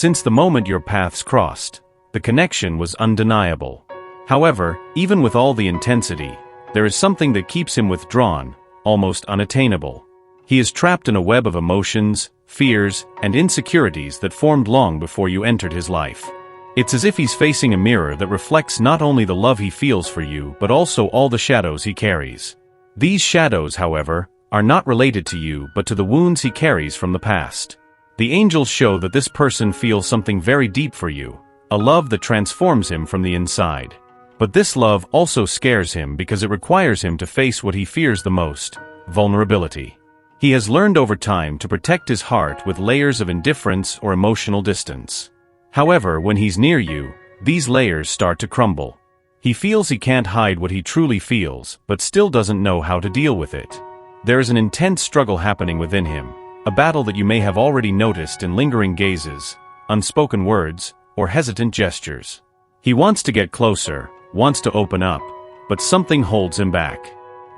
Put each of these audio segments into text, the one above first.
Since the moment your paths crossed, the connection was undeniable. However, even with all the intensity, there is something that keeps him withdrawn, almost unattainable. He is trapped in a web of emotions, fears, and insecurities that formed long before you entered his life. It's as if he's facing a mirror that reflects not only the love he feels for you but also all the shadows he carries. These shadows, however, are not related to you but to the wounds he carries from the past. The angels show that this person feels something very deep for you, a love that transforms him from the inside. But this love also scares him because it requires him to face what he fears the most: vulnerability. He has learned over time to protect his heart with layers of indifference or emotional distance. However, when he's near you, these layers start to crumble. He feels he can't hide what he truly feels, but still doesn't know how to deal with it. There is an intense struggle happening within him, a battle that you may have already noticed in lingering gazes, unspoken words, or hesitant gestures. He wants to get closer, wants to open up, but something holds him back.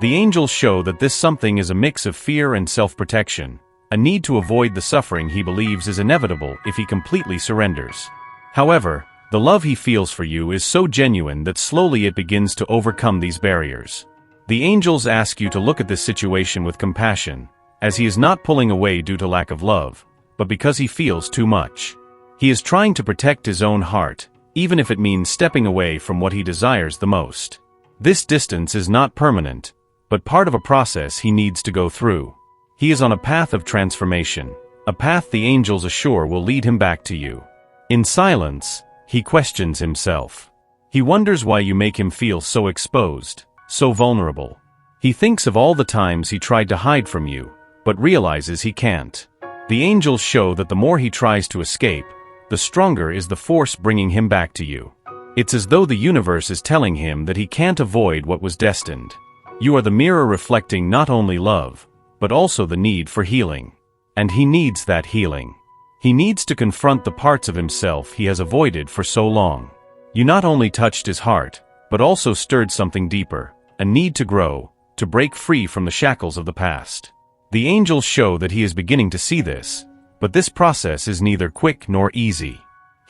The angels show that this something is a mix of fear and self-protection, a need to avoid the suffering he believes is inevitable if he completely surrenders. However, the love he feels for you is so genuine that slowly it begins to overcome these barriers. The angels ask you to look at this situation with compassion, as he is not pulling away due to lack of love, but because he feels too much. He is trying to protect his own heart, even if it means stepping away from what he desires the most. This distance is not permanent, but part of a process he needs to go through. He is on a path of transformation, a path the angels assure will lead him back to you. In silence, he questions himself. He wonders why you make him feel so exposed, so vulnerable. He thinks of all the times he tried to hide from you, but realizes he can't. The angels show that the more he tries to escape, the stronger is the force bringing him back to you. It's as though the universe is telling him that he can't avoid what was destined. You are the mirror reflecting not only love, but also the need for healing. And he needs that healing. He needs to confront the parts of himself he has avoided for so long. You not only touched his heart, but also stirred something deeper, a need to grow, to break free from the shackles of the past. The angels show that he is beginning to see this, but this process is neither quick nor easy.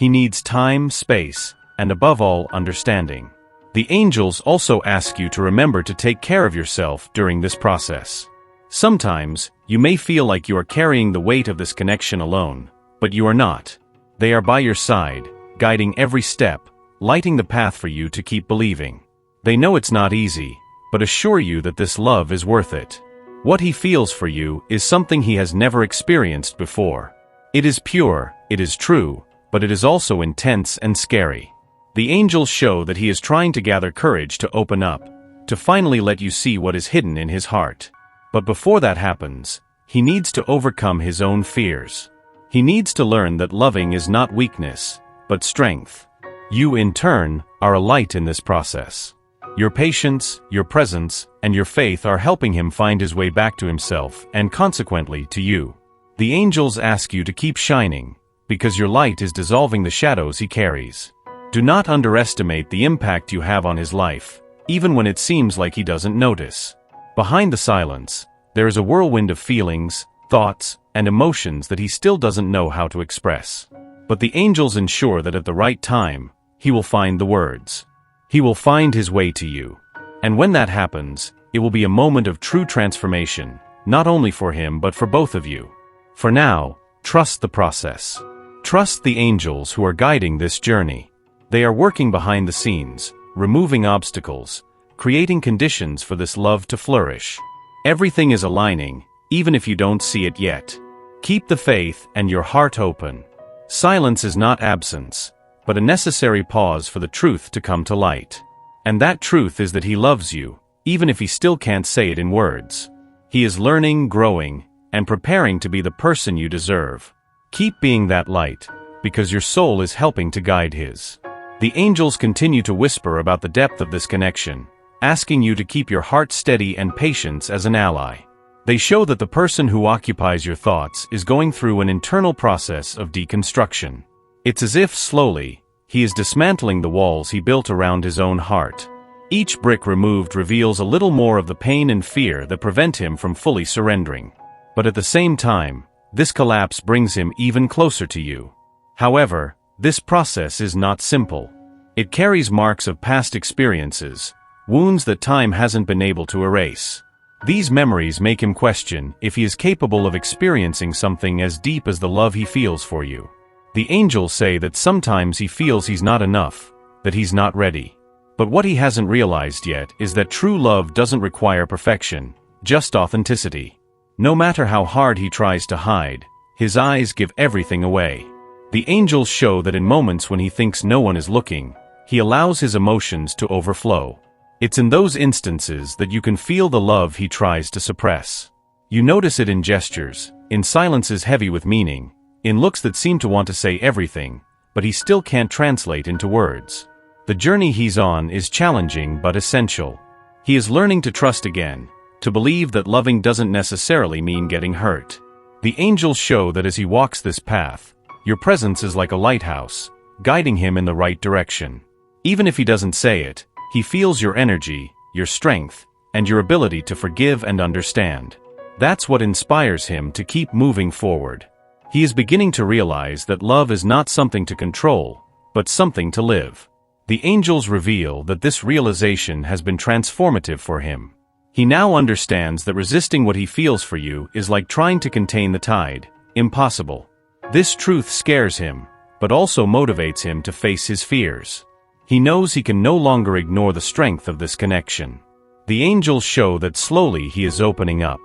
He needs time, space, and above all, understanding. The angels also ask you to remember to take care of yourself during this process. Sometimes, you may feel like you are carrying the weight of this connection alone, but you are not. They are by your side, guiding every step, lighting the path for you to keep believing. They know it's not easy, but assure you that this love is worth it. What he feels for you is something he has never experienced before. It is pure, it is true, but it is also intense and scary. The angels show that he is trying to gather courage to open up, to finally let you see what is hidden in his heart. But before that happens, he needs to overcome his own fears. He needs to learn that loving is not weakness, but strength. You, in turn, are a light in this process. Your patience, your presence, and your faith are helping him find his way back to himself and consequently to you. The angels ask you to keep shining, because your light is dissolving the shadows he carries. Do not underestimate the impact you have on his life, even when it seems like he doesn't notice. Behind the silence, there is a whirlwind of feelings, thoughts, and emotions that he still doesn't know how to express. But the angels ensure that at the right time, he will find the words. He will find his way to you. And when that happens, it will be a moment of true transformation, not only for him but for both of you. For now, trust the process. Trust the angels who are guiding this journey. They are working behind the scenes, removing obstacles, creating conditions for this love to flourish. Everything is aligning, even if you don't see it yet. Keep the faith and your heart open. Silence is not absence, but a necessary pause for the truth to come to light. And that truth is that he loves you, even if he still can't say it in words. He is learning, growing, and preparing to be the person you deserve. Keep being that light, because your soul is helping to guide his. The angels continue to whisper about the depth of this connection, asking you to keep your heart steady and patience as an ally. They show that the person who occupies your thoughts is going through an internal process of deconstruction. It's as if, slowly, he is dismantling the walls he built around his own heart. Each brick removed reveals a little more of the pain and fear that prevent him from fully surrendering. But at the same time, this collapse brings him even closer to you. However, this process is not simple. It carries marks of past experiences, wounds that time hasn't been able to erase. These memories make him question if he is capable of experiencing something as deep as the love he feels for you. The angels say that sometimes he feels he's not enough, that he's not ready. But what he hasn't realized yet is that true love doesn't require perfection, just authenticity. No matter how hard he tries to hide, his eyes give everything away. The angels show that in moments when he thinks no one is looking, he allows his emotions to overflow. It's in those instances that you can feel the love he tries to suppress. You notice it in gestures, in silences heavy with meaning, in looks that seem to want to say everything, but he still can't translate into words. The journey he's on is challenging but essential. He is learning to trust again, to believe that loving doesn't necessarily mean getting hurt. The angels show that as he walks this path, your presence is like a lighthouse, guiding him in the right direction. Even if he doesn't say it, he feels your energy, your strength, and your ability to forgive and understand. That's what inspires him to keep moving forward. He is beginning to realize that love is not something to control, but something to live. The angels reveal that this realization has been transformative for him. He now understands that resisting what he feels for you is like trying to contain the tide, impossible. This truth scares him, but also motivates him to face his fears. He knows he can no longer ignore the strength of this connection. The angels show that slowly he is opening up.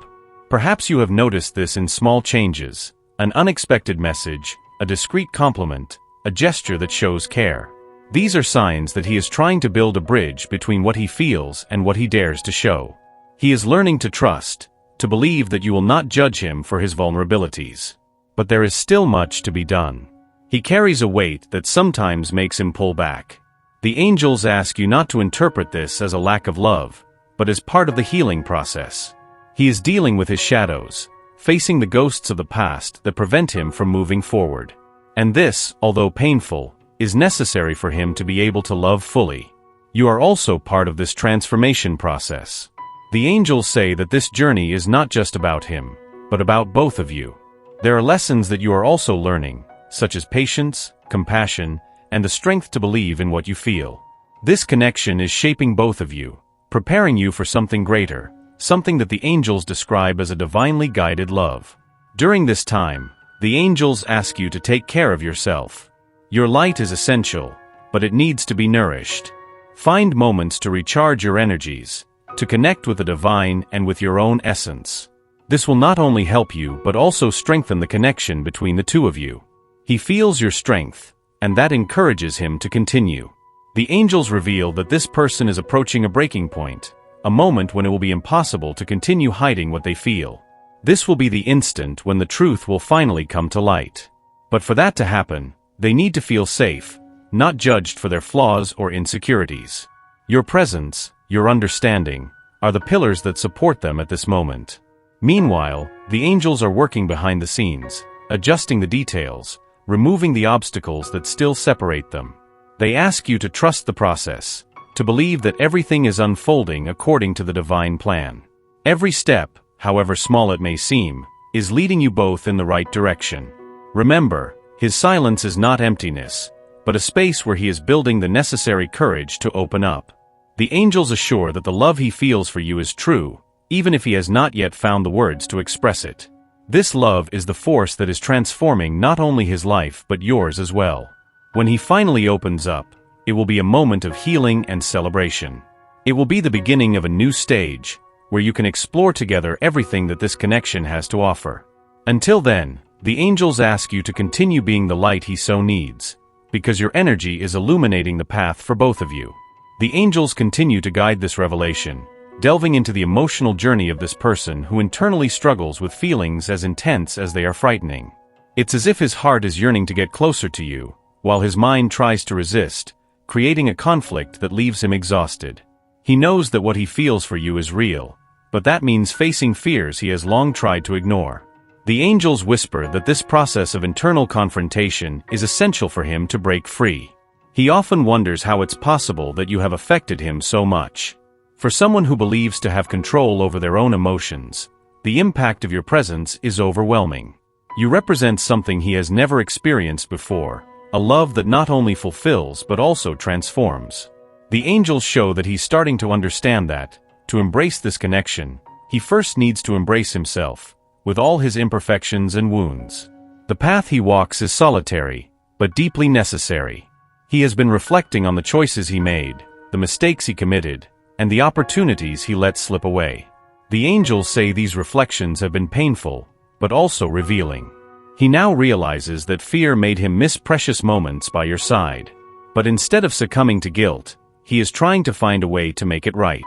Perhaps you have noticed this in small changes, an unexpected message, a discreet compliment, a gesture that shows care. These are signs that he is trying to build a bridge between what he feels and what he dares to show. He is learning to trust, to believe that you will not judge him for his vulnerabilities. But there is still much to be done. He carries a weight that sometimes makes him pull back. The angels ask you not to interpret this as a lack of love, but as part of the healing process. He is dealing with his shadows, facing the ghosts of the past that prevent him from moving forward. And this, although painful, is necessary for him to be able to love fully. You are also part of this transformation process. The angels say that this journey is not just about him, but about both of you. There are lessons that you are also learning, such as patience, compassion, and the strength to believe in what you feel. This connection is shaping both of you, preparing you for something greater, something that the angels describe as a divinely guided love. During this time, the angels ask you to take care of yourself. Your light is essential, but it needs to be nourished. Find moments to recharge your energies, to connect with the divine and with your own essence. This will not only help you but also strengthen the connection between the two of you. He feels your strength, and that encourages him to continue. The angels reveal that this person is approaching a breaking point, a moment when it will be impossible to continue hiding what they feel. This will be the instant when the truth will finally come to light. But for that to happen, they need to feel safe, not judged for their flaws or insecurities. Your presence, your understanding, are the pillars that support them at this moment. Meanwhile, the angels are working behind the scenes, adjusting the details, removing the obstacles that still separate them. They ask you to trust the process, to believe that everything is unfolding according to the divine plan. Every step, however small it may seem, is leading you both in the right direction. Remember, his silence is not emptiness, but a space where he is building the necessary courage to open up. The angels assure that the love he feels for you is true, even if he has not yet found the words to express it. This love is the force that is transforming not only his life but yours as well. When he finally opens up, it will be a moment of healing and celebration. It will be the beginning of a new stage, where you can explore together everything that this connection has to offer. Until then, the angels ask you to continue being the light he so needs, because your energy is illuminating the path for both of you. The angels continue to guide this revelation, delving into the emotional journey of this person who internally struggles with feelings as intense as they are frightening. It's as if his heart is yearning to get closer to you, while his mind tries to resist, creating a conflict that leaves him exhausted. He knows that what he feels for you is real, but that means facing fears he has long tried to ignore. The angels whisper that this process of internal confrontation is essential for him to break free. He often wonders how it's possible that you have affected him so much. For someone who believes to have control over their own emotions, the impact of your presence is overwhelming. You represent something he has never experienced before, a love that not only fulfills but also transforms. The angels show that he's starting to understand that, to embrace this connection, he first needs to embrace himself, with all his imperfections and wounds. The path he walks is solitary, but deeply necessary. He has been reflecting on the choices he made, the mistakes he committed, and the opportunities he let slip away. The angels say these reflections have been painful, but also revealing. He now realizes that fear made him miss precious moments by your side. But instead of succumbing to guilt, he is trying to find a way to make it right.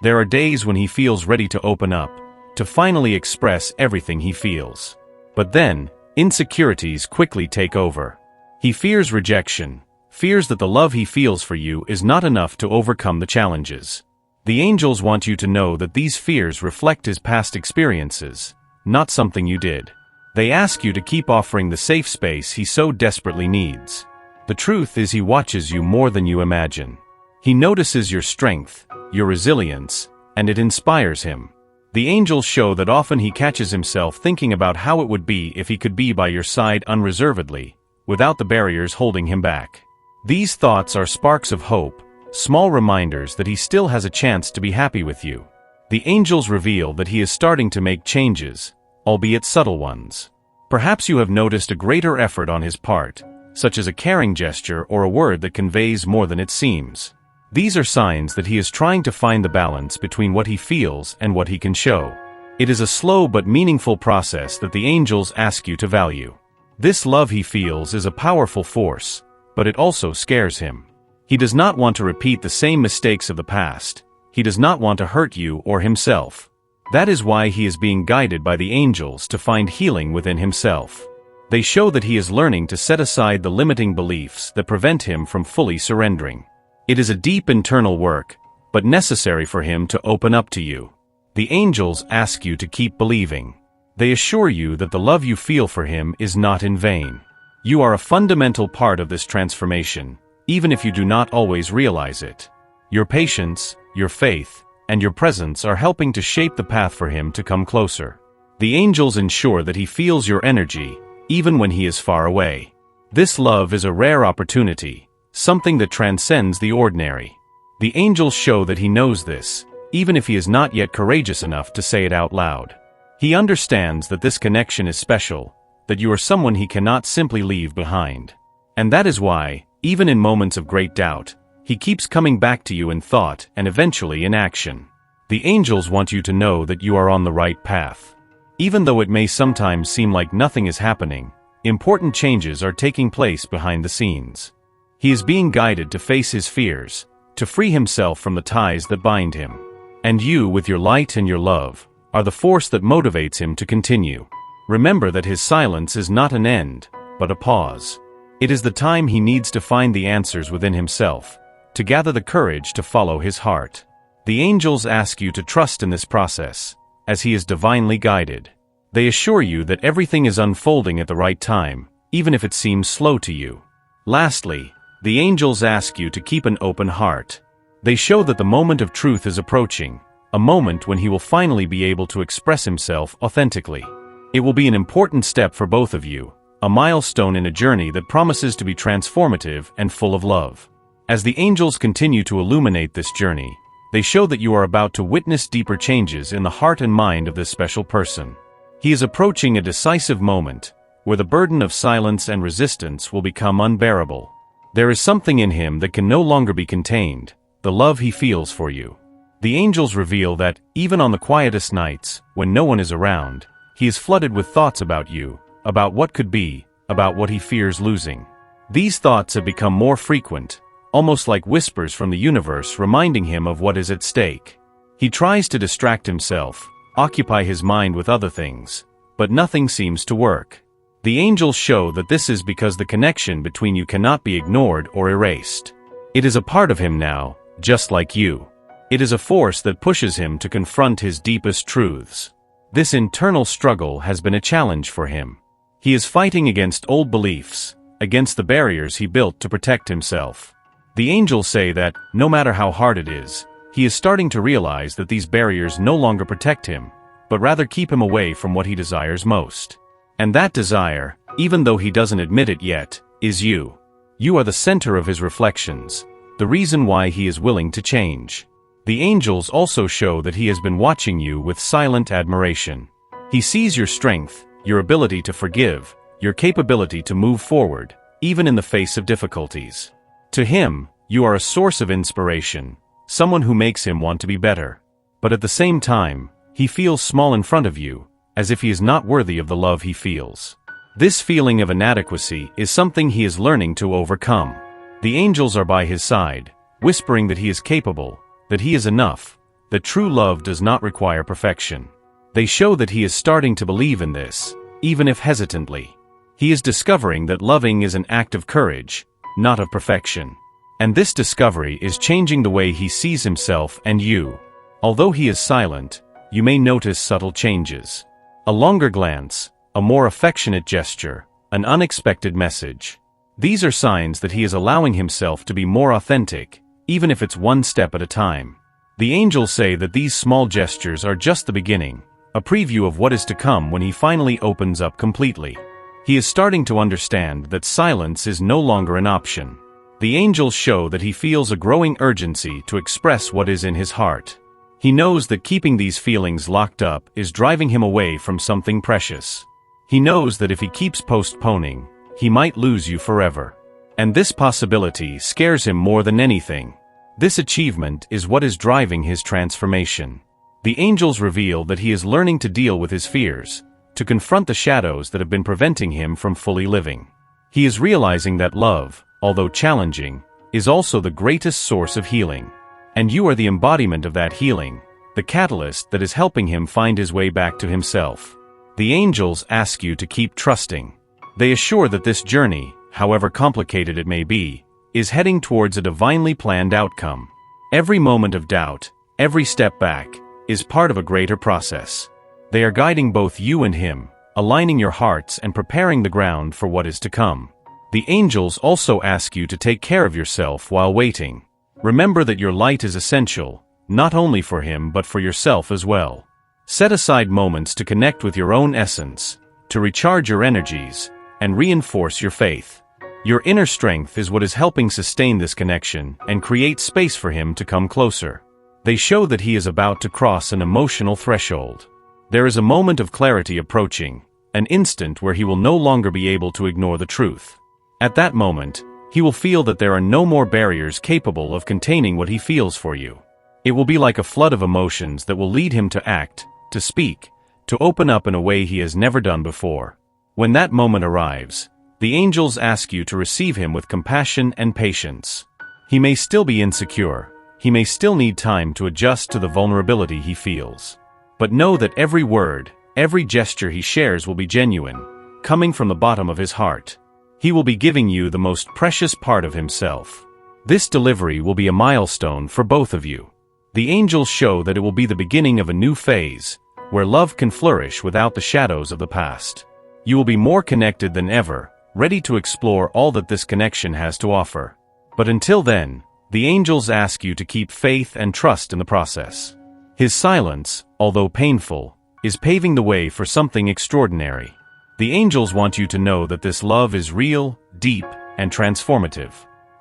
There are days when he feels ready to open up, to finally express everything he feels. But then, insecurities quickly take over. He fears rejection, fears that the love he feels for you is not enough to overcome the challenges. The angels want you to know that these fears reflect his past experiences, not something you did. They ask you to keep offering the safe space he so desperately needs. The truth is he watches you more than you imagine. He notices your strength, your resilience, and it inspires him. The angels show that often he catches himself thinking about how it would be if he could be by your side unreservedly, without the barriers holding him back. These thoughts are sparks of hope, small reminders that he still has a chance to be happy with you. The angels reveal that he is starting to make changes, albeit subtle ones. Perhaps you have noticed a greater effort on his part, such as a caring gesture or a word that conveys more than it seems. These are signs that he is trying to find the balance between what he feels and what he can show. It is a slow but meaningful process that the angels ask you to value. This love he feels is a powerful force, but it also scares him. He does not want to repeat the same mistakes of the past. He does not want to hurt you or himself. That is why he is being guided by the angels to find healing within himself. They show that he is learning to set aside the limiting beliefs that prevent him from fully surrendering. It is a deep internal work, but necessary for him to open up to you. The angels ask you to keep believing. They assure you that the love you feel for him is not in vain. You are a fundamental part of this transformation, even if you do not always realize it. Your patience, your faith, and your presence are helping to shape the path for him to come closer. The angels ensure that he feels your energy, even when he is far away. This love is a rare opportunity, something that transcends the ordinary. The angels show that he knows this, even if he is not yet courageous enough to say it out loud. He understands that this connection is special, that you are someone he cannot simply leave behind. And that is why, even in moments of great doubt, he keeps coming back to you in thought and eventually in action. The angels want you to know that you are on the right path. Even though it may sometimes seem like nothing is happening, important changes are taking place behind the scenes. He is being guided to face his fears, to free himself from the ties that bind him. And you, with your light and your love, are the force that motivates him to continue. Remember that his silence is not an end, but a pause. It is the time he needs to find the answers within himself, to gather the courage to follow his heart. The angels ask you to trust in this process, as he is divinely guided. They assure you that everything is unfolding at the right time, even if it seems slow to you. Lastly, the angels ask you to keep an open heart. They show that the moment of truth is approaching, a moment when he will finally be able to express himself authentically. It will be an important step for both of you, a milestone in a journey that promises to be transformative and full of love. As the angels continue to illuminate this journey, they show that you are about to witness deeper changes in the heart and mind of this special person. He is approaching a decisive moment, where the burden of silence and resistance will become unbearable. There is something in him that can no longer be contained, the love he feels for you. The angels reveal that, even on the quietest nights, when no one is around, he is flooded with thoughts about you, about what could be, about what he fears losing. These thoughts have become more frequent, almost like whispers from the universe reminding him of what is at stake. He tries to distract himself, occupy his mind with other things, but nothing seems to work. The angels show that this is because the connection between you cannot be ignored or erased. It is a part of him now, just like you. It is a force that pushes him to confront his deepest truths. This internal struggle has been a challenge for him. He is fighting against old beliefs, against the barriers he built to protect himself. The angels say that, no matter how hard it is, he is starting to realize that these barriers no longer protect him, but rather keep him away from what he desires most. And that desire, even though he doesn't admit it yet, is you. You are the center of his reflections, the reason why he is willing to change. The angels also show that he has been watching you with silent admiration. He sees your strength, your ability to forgive, your capability to move forward, even in the face of difficulties. To him, you are a source of inspiration, someone who makes him want to be better. But at the same time, he feels small in front of you, as if he is not worthy of the love he feels. This feeling of inadequacy is something he is learning to overcome. The angels are by his side, whispering that he is capable, that he is enough, that true love does not require perfection. They show that he is starting to believe in this, even if hesitantly. He is discovering that loving is an act of courage, not of perfection. And this discovery is changing the way he sees himself and you. Although he is silent, you may notice subtle changes. A longer glance, a more affectionate gesture, an unexpected message. These are signs that he is allowing himself to be more authentic, even if it's one step at a time. The angels say that these small gestures are just the beginning, a preview of what is to come when he finally opens up completely. He is starting to understand that silence is no longer an option. The angels show that he feels a growing urgency to express what is in his heart. He knows that keeping these feelings locked up is driving him away from something precious. He knows that if he keeps postponing, he might lose you forever. And this possibility scares him more than anything. This achievement is what is driving his transformation. The angels reveal that he is learning to deal with his fears, to confront the shadows that have been preventing him from fully living. He is realizing that love, although challenging, is also the greatest source of healing. And you are the embodiment of that healing, the catalyst that is helping him find his way back to himself. The angels ask you to keep trusting. They assure that this journey, however complicated it may be, is heading towards a divinely planned outcome. Every moment of doubt, every step back, is part of a greater process. They are guiding both you and him, aligning your hearts and preparing the ground for what is to come. The angels also ask you to take care of yourself while waiting. Remember that your light is essential, not only for him but for yourself as well. Set aside moments to connect with your own essence, to recharge your energies, and reinforce your faith. Your inner strength is what is helping sustain this connection and create space for him to come closer. They show that he is about to cross an emotional threshold. There is a moment of clarity approaching, an instant where he will no longer be able to ignore the truth. At that moment, he will feel that there are no more barriers capable of containing what he feels for you. It will be like a flood of emotions that will lead him to act, to speak, to open up in a way he has never done before. When that moment arrives, the angels ask you to receive him with compassion and patience. He may still be insecure, he may still need time to adjust to the vulnerability he feels. But know that every word, every gesture he shares will be genuine, coming from the bottom of his heart. He will be giving you the most precious part of himself. This delivery will be a milestone for both of you. The angels show that it will be the beginning of a new phase, where love can flourish without the shadows of the past. You will be more connected than ever, ready to explore all that this connection has to offer. But until then, the angels ask you to keep faith and trust in the process. His silence, although painful, is paving the way for something extraordinary. The angels want you to know that this love is real, deep, and transformative.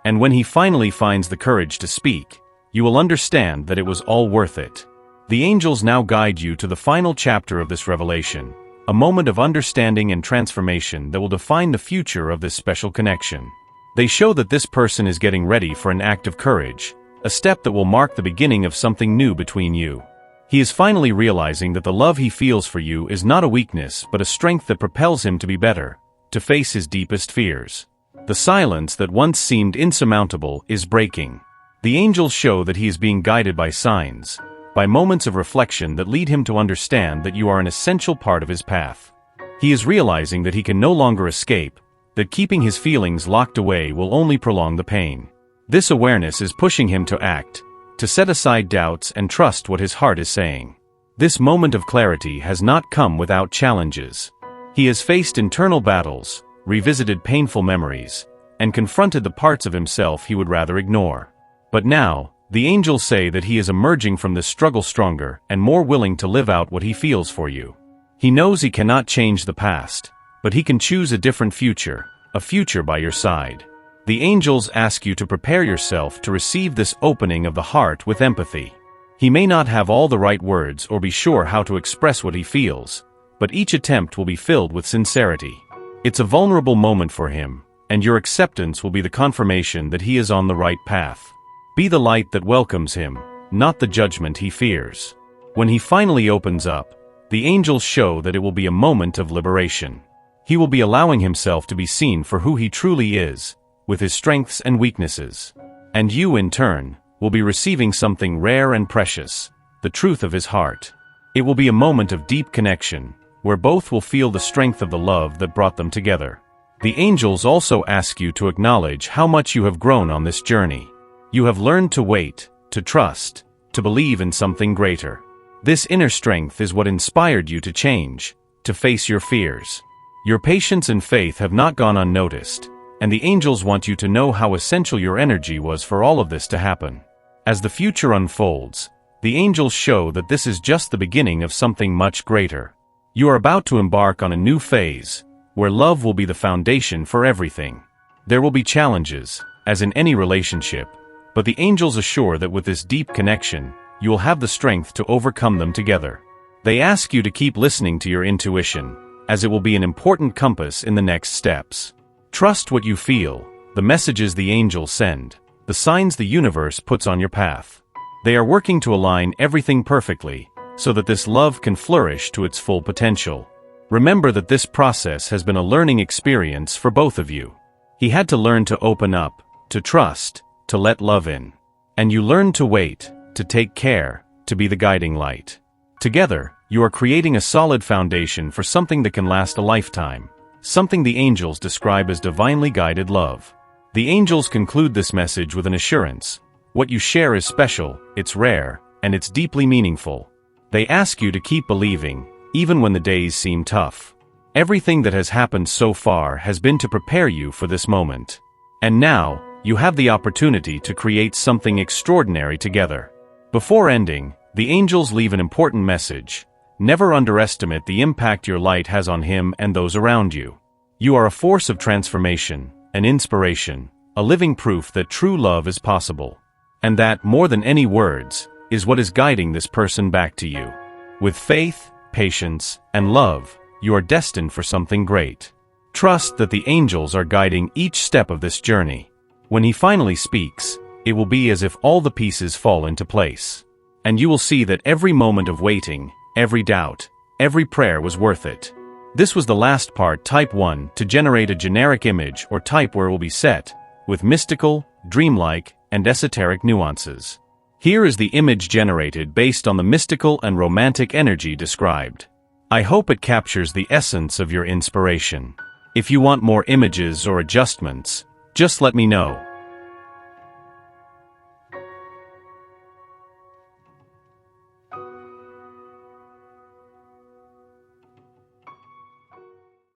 And when he finally finds the courage to speak, you will understand that it was all worth it. The angels now guide you to the final chapter of this revelation, a moment of understanding and transformation that will define the future of this special connection. They show that this person is getting ready for an act of courage, a step that will mark the beginning of something new between you. He is finally realizing that the love he feels for you is not a weakness but a strength that propels him to be better, to face his deepest fears. The silence that once seemed insurmountable is breaking. The angels show that he is being guided by signs, by moments of reflection that lead him to understand that you are an essential part of his path. He is realizing that he can no longer escape, that keeping his feelings locked away will only prolong the pain. This awareness is pushing him to act, to set aside doubts and trust what his heart is saying. This moment of clarity has not come without challenges. He has faced internal battles, revisited painful memories, and confronted the parts of himself he would rather ignore. But now, the angels say that he is emerging from this struggle stronger and more willing to live out what he feels for you. He knows he cannot change the past, but he can choose a different future, a future by your side. The angels ask you to prepare yourself to receive this opening of the heart with empathy. He may not have all the right words or be sure how to express what he feels, but each attempt will be filled with sincerity. It's a vulnerable moment for him, and your acceptance will be the confirmation that he is on the right path. Be the light that welcomes him, not the judgment he fears. When he finally opens up, the angels show that it will be a moment of liberation. He will be allowing himself to be seen for who he truly is, with his strengths and weaknesses. And you, in turn, will be receiving something rare and precious, the truth of his heart. It will be a moment of deep connection, where both will feel the strength of the love that brought them together. The angels also ask you to acknowledge how much you have grown on this journey. You have learned to wait, to trust, to believe in something greater. This inner strength is what inspired you to change, to face your fears. Your patience and faith have not gone unnoticed, and the angels want you to know how essential your energy was for all of this to happen. As the future unfolds, the angels show that this is just the beginning of something much greater. You are about to embark on a new phase, where love will be the foundation for everything. There will be challenges, as in any relationship, but the angels assure that with this deep connection, you will have the strength to overcome them together. They ask you to keep listening to your intuition, as it will be an important compass in the next steps. Trust what you feel, the messages the angels send, the signs the universe puts on your path. They are working to align everything perfectly, so that this love can flourish to its full potential. Remember that this process has been a learning experience for both of you. He had to learn to open up, to trust, to let love in. And you learned to wait, to take care, to be the guiding light. Together, you are creating a solid foundation for something that can last a lifetime, something the angels describe as divinely guided love. The angels conclude this message with an assurance: what you share is special, it's rare, and it's deeply meaningful. They ask you to keep believing, even when the days seem tough. Everything that has happened so far has been to prepare you for this moment. And now, you have the opportunity to create something extraordinary together. Before ending, the angels leave an important message. Never underestimate the impact your light has on him and those around you. You are a force of transformation, an inspiration, a living proof that true love is possible. And that, more than any words, is what is guiding this person back to you. With faith, patience, and love, you are destined for something great. Trust that the angels are guiding each step of this journey. When he finally speaks, it will be as if all the pieces fall into place. And you will see that every moment of waiting, every doubt, every prayer was worth it. This was the last part, type 1, to generate a generic image or type where it will be set, with mystical, dreamlike, and esoteric nuances. Here is the image generated based on the mystical and romantic energy described. I hope it captures the essence of your inspiration. If you want more images or adjustments, just let me know.